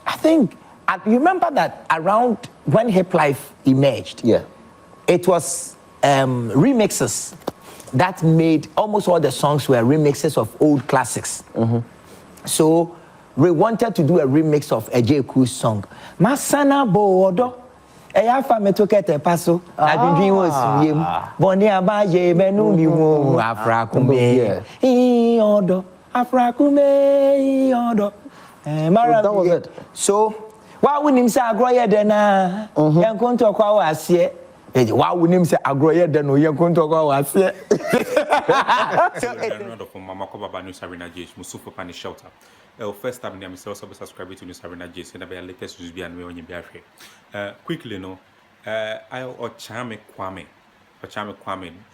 I think, you remember that around when hip life emerged, it was remixes that made almost all the songs were remixes of old classics. So we wanted to do a remix of a J. Cruz song. Masana Bodo. Eyafa metokete paso adwindwin wo siem boni abaye benu mi wo afrakume odo afrakume odo mara that was it. So wa wonim se agroye de na yenkonto kwa wa ase wa wonim se agroye de no yenkonto kwa wa ase so it's from Mama ko baba News Arena J musufu pani shelter. First time I'm also subscribe to News Arena J so na be latest news bi an we onye bi ahwe quickly no I Okyeame Kwame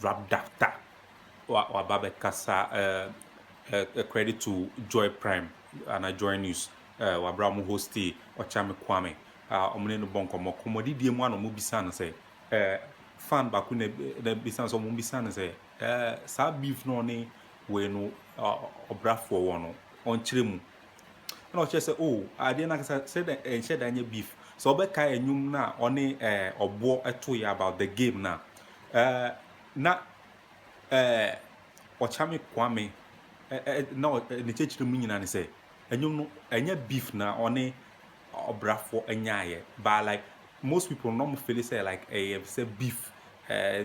rap dafta wa baba kasa credit to Joy Prime and I Joy News wa bra mo hosti Okyeame Kwame omune no bonko mo komodi die mu an mo bisa no say fan ba ku na bisa so mo bisa no say sa beef no ne we no Obrafour wono on chiremu na o che say oh ade na kasa say the enche danye beef so obeka enyum na oni obo eto ya about the game na Okyeame Kwame na ne chechiremu nyina ne say enyum no enya beef na oni Obrafour enyaye but like most people no feel say like say beef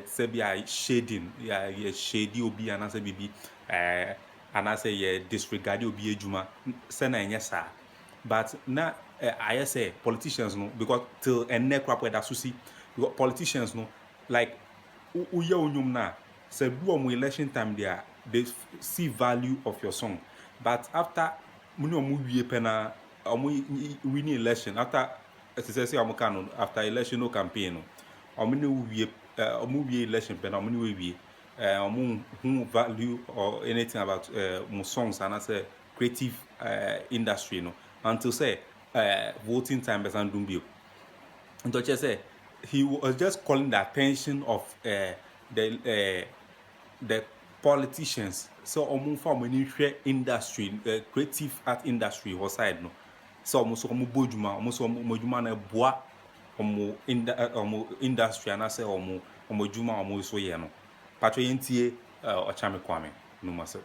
say be shading shady obi and say bibi and I say disregard obi ejuma say na enya sa but na I say politicians no because till enne crap with that susi because politicians no like uye onyum na say do omo election time there they see value of your song but after muni omo wie pena omo winning election after say omo can after election no campaign no omo wie election pena omo wie who value or anything about songs and as a creative industry no until say voting time besan dumbio until just say he was just calling the attention of the politicians so omo for many industry creative art industry was side no so omo bojuma omo na boa omo industry and as omo juma omo so ye no patro yentie Okyeame Kwame no mase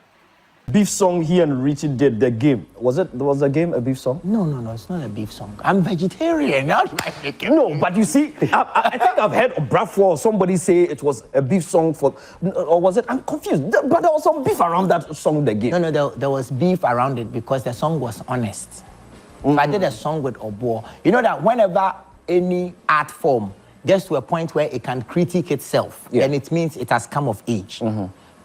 beef song he and Richie did the game was the game a beef song? No, it's not a beef song. I'm vegetarian. No, but you see I think I've heard Obrafour or somebody say it was a beef song for or was it I'm confused but there was some beef around that song the game. No, there was beef around it because the song was honest. If I did a song with Obo, you know that whenever any art form gets to a point where it can critique itself, then it means it has come of age.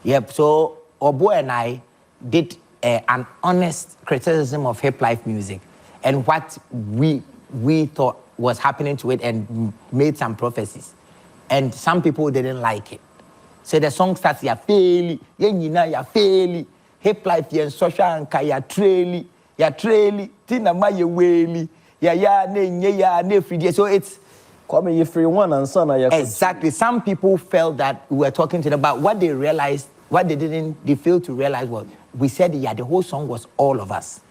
Yep. So Obo and I did an honest criticism of hip life music and what we thought was happening to it and made some prophecies. And some people didn't like it. So the song starts ya fairly, ya fairly, hip life ya social anka ya traily, tina ma ye weli, ya ne free. So it's Kwame you free one and son exactly. Some people felt that we were talking to them about what they realized, what they failed to realize was we said the whole song was all of us.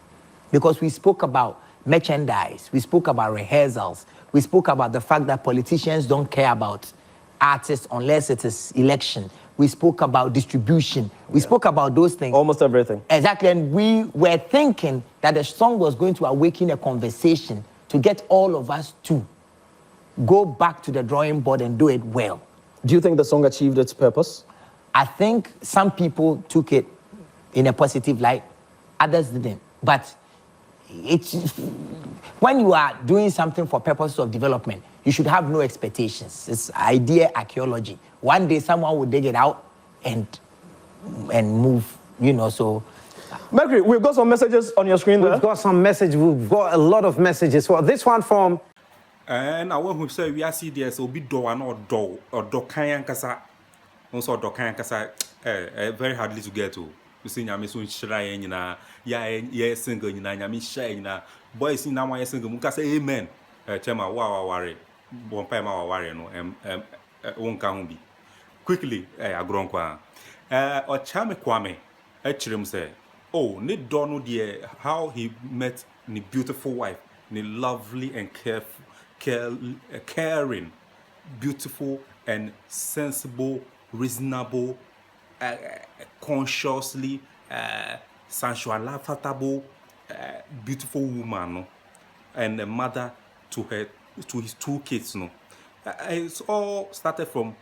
Because we spoke about merchandise, we spoke about rehearsals, we spoke about the fact that politicians don't care about artists unless it is election. We spoke about distribution. We spoke about those things. Almost everything. Exactly. And we were thinking that the song was going to awaken a conversation to get all of us to go back to the drawing board and do it well. Do you think the song achieved its purpose? I think some people took it in a positive light, others didn't. But it's when you are doing something for purposes of development, you should have no expectations. It's idea archaeology. One day someone will dig it out and move, so. Mercury, we've got some messages on your screen there. We've got some messages. We've got a lot of messages. Well, this one from... And I want to say we are see there's a bit door and or kayan kasa. Also do kayan kasa very hardly to get to. You see nyame so nhyira nyina ya single nyina nyame hyɛ nyina boys na one single mu ka say amen chema wa ware bon pa ma wa ware no won ka ho bi quickly agron kwa Okyeame Kwame kyerem say oh ne do no de how he met the beautiful wife lovely and caring, beautiful and sensible, reasonable, consciously sensual, beautiful woman, no? And a mother to his 2 kids. No, it's all started from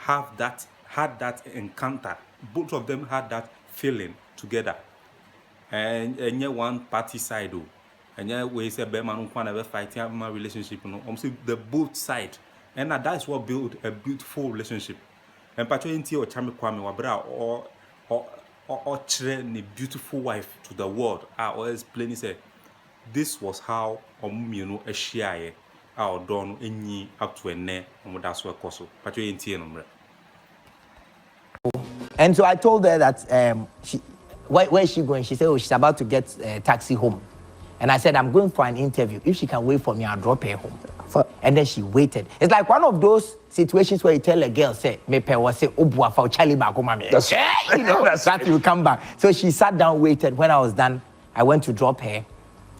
had that encounter. Both of them had that feeling together, and yeah, one party side, and yeah, we say Beman never fighting my relationship. No, the both side, and that's what built a beautiful relationship. And Patrick or Okyeame Kwame Wabra or train a beautiful wife to the world. I always plainly say, this was how a share our done any up to a ne and that's what coso. Patrick And so I told her that where is she going? She said, oh, she's about to get a taxi home. And I said, I'm going for an interview. If she can wait for me, I'll drop her home. And then she waited. It's like one of those situations where you tell a girl, say, me pe was say, Obrafour, Charlie back home, you know, that you come back. So she sat down, waited. When I was done, I went to drop her,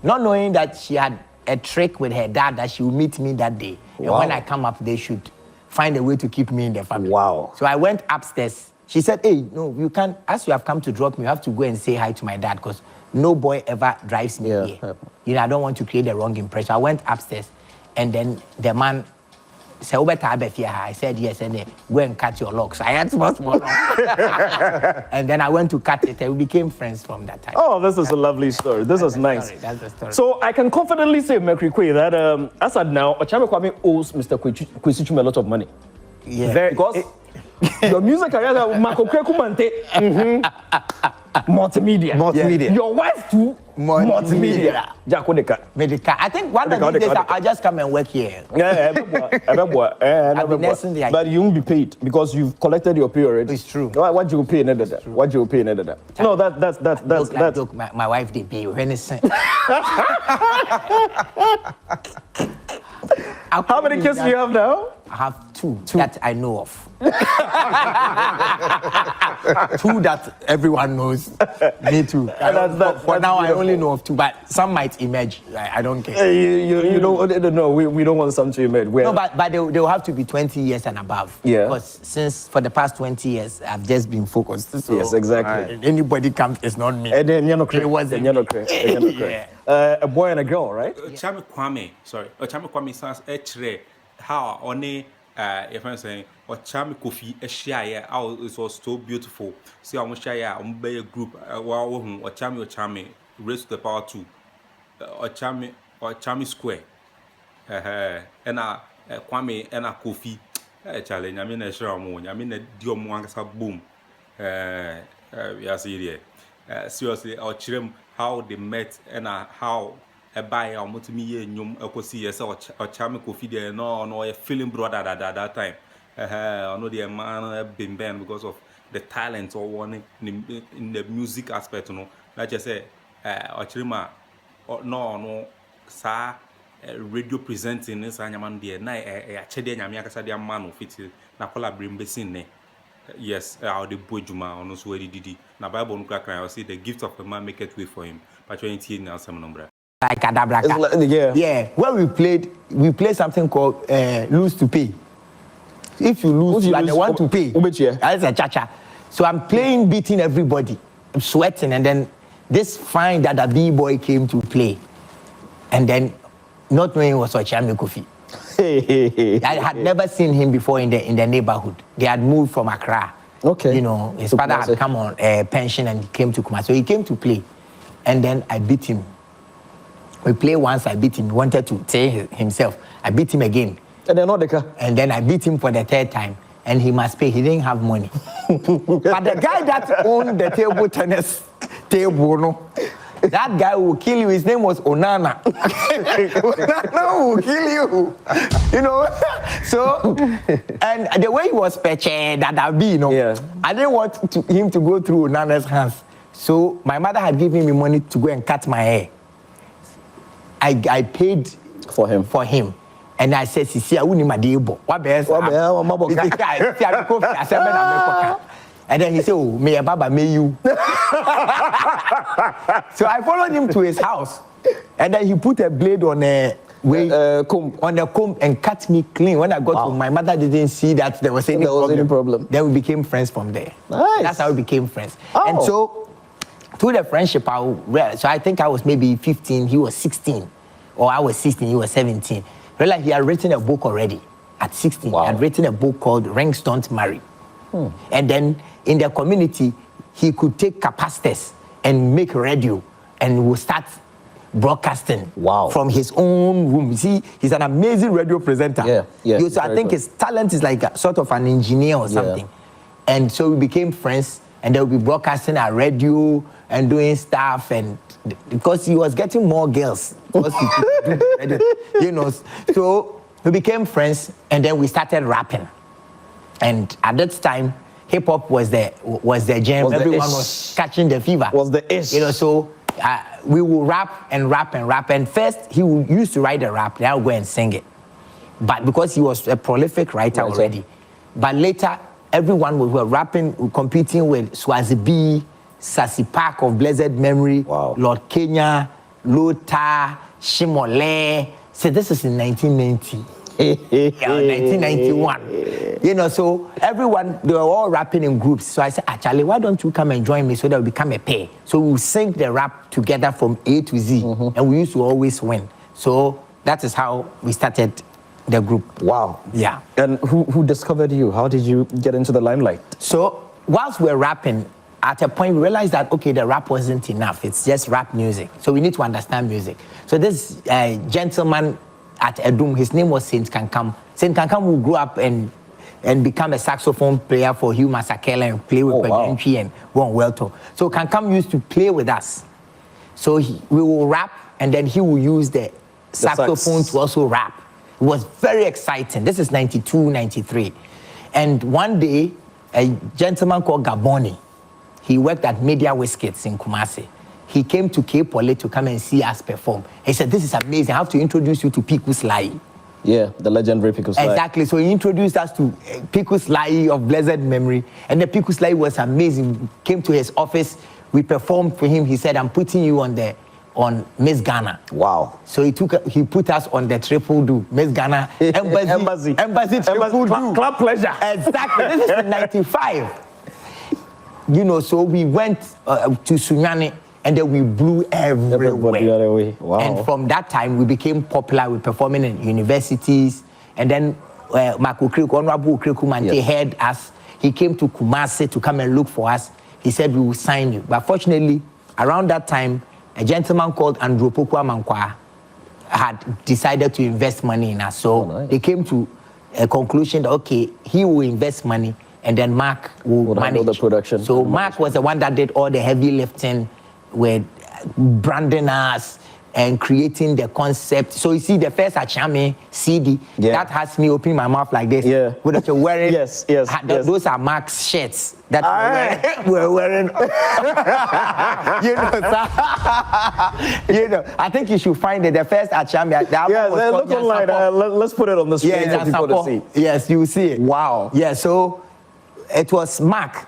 not knowing that she had a trick with her dad that she would meet me that day. Wow. And when I come up, they should find a way to keep me in the family. Wow. So I went upstairs. She said, hey, no, you can't, as you have come to drop me, you have to go and say hi to my dad because no boy ever drives me here. You know, I don't want to create the wrong impression. I went upstairs and then the man said, I said, yes, and then go and cut your locks. I had small locks. And then I went to cut it and we became friends from that time. Oh, this is a lovely story. This is nice. That's the story. So I can confidently say, Mekri, that as at now, Okyeame Kwame owes Mr. Kwesichum a lot of money. Yeah. Because your music career, multimedia. Your wife too, multimedia. Medica. I think one of these days I'll just come and work here. But you won't be paid because you've collected your pay already. It's true. What you pay in that? What you pay in that? No, that's. Look, my wife did pay you anything. How many kids do you have now? I have two that I know of. Two that everyone knows. Me too. For now, I only know of two, but some might emerge. I don't care. You don't know. We don't want some to emerge. No, but they'll have to be 20 years and above. Yeah. Because since for the past 20 years, I've just been focused. So yes, exactly. Anybody comes, it's not me. And then you're not It wasn't. A boy and a girl, right? Okyeame Kwame sounds actually how only if I'm saying Okyeame kofi share how it was so beautiful. See how much share a group Okyeame raised to the power 2 Okyeame square and Kwame and Kofi challenge. I mean a sure moon. I mean a diomwangasa boom. Seriously, our children how they met and how a buyer or multimedia nyum ekosi yes or Okyeame kofi there no a feeling brother at that time. I know the man been banned because of the talent or one in the music aspect, you know. Like I say, Okyeame no sa radio presenting this anyaman there na chede nyame akasa dia man fit na collaborate besin ne. Yes, how the boy Juma on so didi. Na Bible no cry I say the gift of a man make it way for him. But 20 now some number. Like Adabraka. Yeah. When we played something called lose to pay. If you lose, you are the one to pay. That's a cha-cha. So I'm playing, beating everybody. I'm sweating, and then this fine that a B-boy came to play. And then not knowing it was Okyeame Kofi. I had never seen him before in the neighborhood. They had moved from Accra. Okay. You know, his father had come on pension and he came to Kumasi. So he came to play. And then I beat him. We played once, I beat him. He wanted to say himself. I beat him again. And then I beat him for the third time. And he must pay. He didn't have money. But the guy that owned the table tennis table, no, that guy will kill you. His name was Onana. Onana will kill you. You know? So, and the way he was peche, that be, you know, yeah. I didn't want him to go through Onana's hands. So my mother had given me money to go and cut my hair. I paid for him. And I said, "Sisi, I wouldn't my deal. What best? And then he said, "Oh, may Baba, may you." So I followed him to his house. And then he put a blade on a comb and cut me clean. When I got home, my mother didn't see that there was any problem. Then we became friends from there. Nice. That's how we became friends. Oh. And so through the friendship, so I think I was maybe 15, he was 16, or I was 16, he was 17. Realized he had written a book already at 16. Wow. He had written a book called Rings Don't Marry. And then in the community, he could take capacitors and make radio, and we'll start broadcasting from his own room. You see, he's an amazing radio presenter. So I think his talent is like a sort of an engineer or something. And so we became friends, and they'll be broadcasting our radio and doing stuff, and because he was getting more girls, because he could do radio, you know. So we became friends, and then we started rapping. And at that time, hip hop was the jam. Everyone was catching the fever. Was the ish. You know, so we will rap and rap and rap. And first, he used to write the rap, then I'll go and sing it. But because he was a prolific writer already. But later, everyone were rapping, competing with Swazi B, Sassy Park of blessed memory, Lord Kenya, Lota, Shimole. So this is in 1990. 1991. You know, so everyone, they were all rapping in groups. So I said, Charlie, why don't you come and join me so that we become a pair? So we sing the rap together from A to Z. And we used to always win. So that is how we started the group. Wow. Yeah. And who discovered you? How did you get into the limelight? So whilst we're rapping, at a point we realized that, okay, the rap wasn't enough. It's just rap music. So we need to understand music. So this gentleman at Edum, his name was Saint Kankam. Saint Kankam will grow up and become a saxophone player for Hugh Masakela and play with Pagentry and Ron Welto. So Kankam used to play with us. So we will rap, and then he will use the saxophone to also rap. It was very exciting. This is 92, 93. And one day, a gentleman called Gaboni, he worked at Media Whiskets in Kumasi. He came to Cape Poly to come and see us perform. He said, this is amazing. I have to introduce you to Piku Sly. Yeah, the legendary Piku Sly. Exactly. So he introduced us to Piku Sly of blessed memory. And the Piku Sly was amazing. We came to his office. We performed for him. He said, I'm putting you on Miss Ghana. Wow. So he put us on the triple do. Miss Ghana Embassy triple do. Club pleasure. Exactly. This is in 95. You know, so we went to Sunyani, and then we blew everywhere. Wow. And from that time, we became popular with performing in universities. And then Honorable Ukriku Mante heard us. He came to Kumasi to come and look for us. He said, we will sign you. But fortunately, around that time, a gentleman called Andrew Pokwa Mankwa had decided to invest money in us. So they came to a conclusion that, okay, he will invest money, and then Mark will manage the production. So Mark was the one that did all the heavy lifting with branding us and creating the concept. So you see the first Okyeame CD, that has me opening my mouth like this. Yeah. With you're wearing. Yes. Those are Mark's shirts that we're wearing. You know, I think you should find it. The first Okyeame. Look online. Let's put it on the screen for people to see. Yes, you will see it. Wow. Yeah, so it was Mark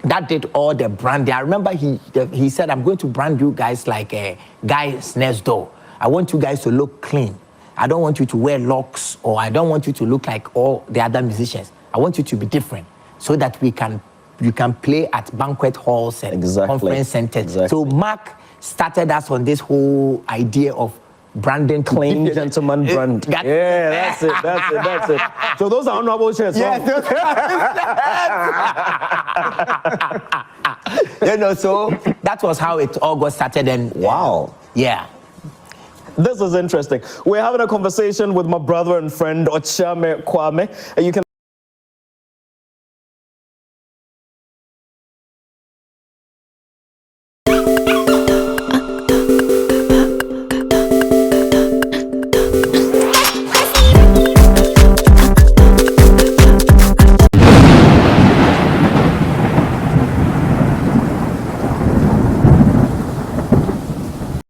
that did all the branding. I remember he said, I'm going to brand you guys like a guys next door. I want you guys to look clean. I don't want you to wear locks, or I don't want you to look like all the other musicians. I want you to be different so that you can play at banquet halls and conference centers. So Mark started us on this whole idea of branding. Clean gentleman brand. That's it. So those are honorable shirts. Yes. You know, so that was how it all got started. And wow. Yeah. This is interesting. We're having a conversation with my brother and friend Okyeame Kwame. You can